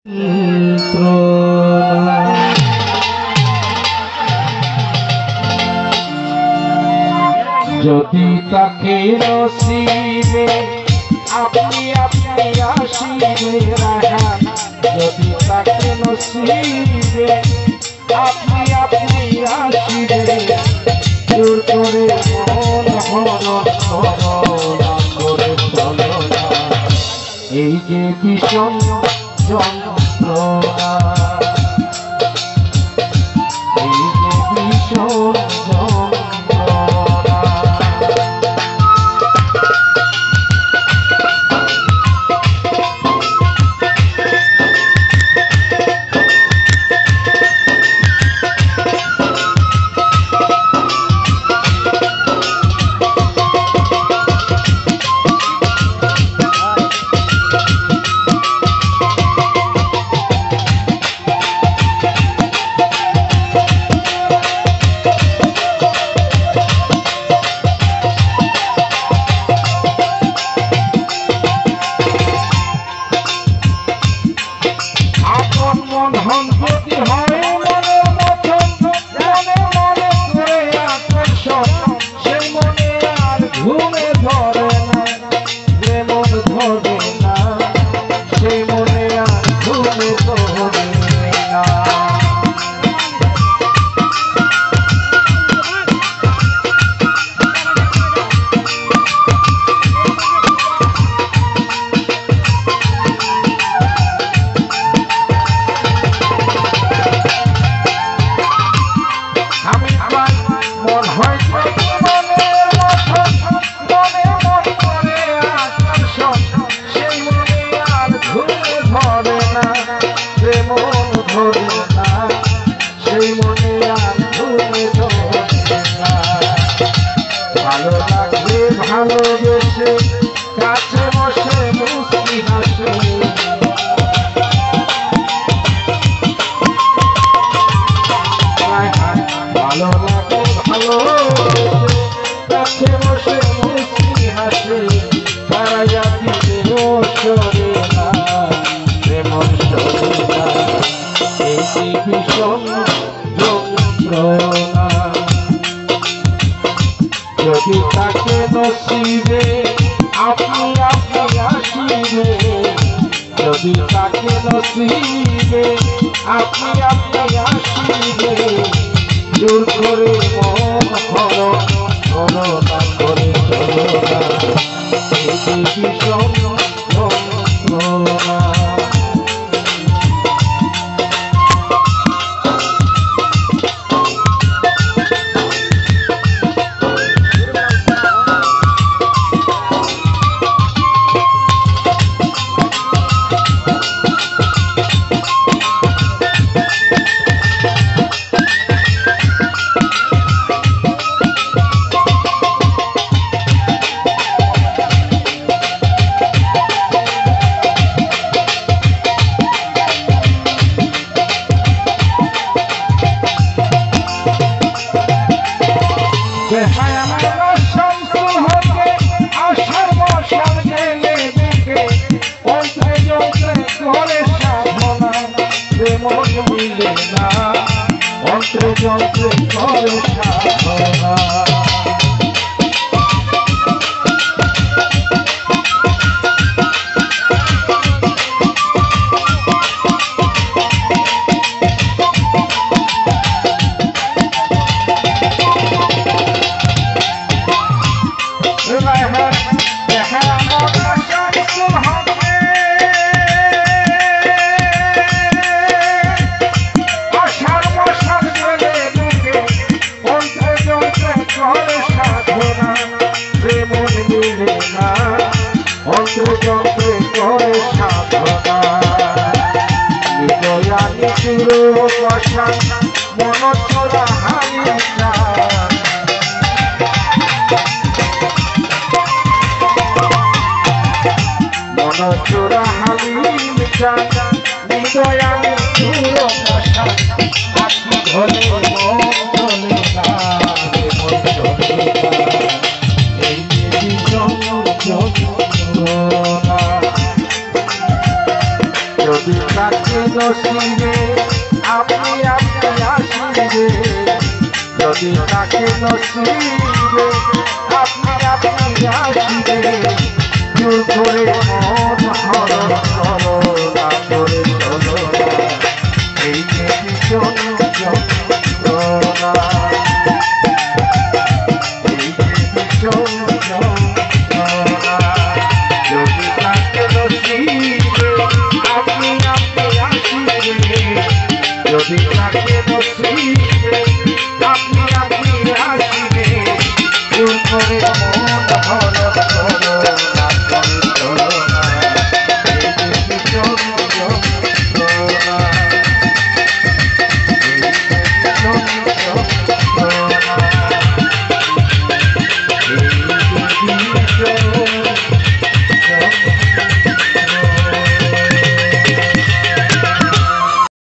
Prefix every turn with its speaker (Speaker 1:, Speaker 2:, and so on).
Speaker 1: যদি তাকে নসিবে আপনি আপনি আসিবে রাহান, যদি তাকে নসিবে আপনি আপনি আসিবে দূর করে মন হরণ করোনা করে চলো না এই যে ভীষণ যন্ত্রণা, এই যে ভীষণ ভালোবেসে কাছে বসে মুস্কি হাসে, ভালো লাগে ভালোবেসে কাছে বসে মুস্কি হাসে, তারা জাতিতে সরে না এমন সরে না এই ভীষণ যন্ত্রণা। যদি তাকে নসিবে আপনি আপনি আসিবে, যদি তাকে নসিবে আপনি আপনি আসিবে জোর করে মন হরণ করোনা করে চলো না এই ভীষণ যন্ত্রণা। যন্ত্রে যন্ত্রে করে সাধনা, যন্ত্রে করে সাধনা, হৃদয়ানি চুরো পাশান মন ছোড়া হারিয়া, মন ছোড়া হারিয়া হৃদয়ানি চুরো পাশান আখি ধরে মন চলে না মন চলে না এই যদি তাকে নসিবে আপনি আসিবে যদি তাকে নসিবে আপনি আসিবে জোর করে মন হরণ করো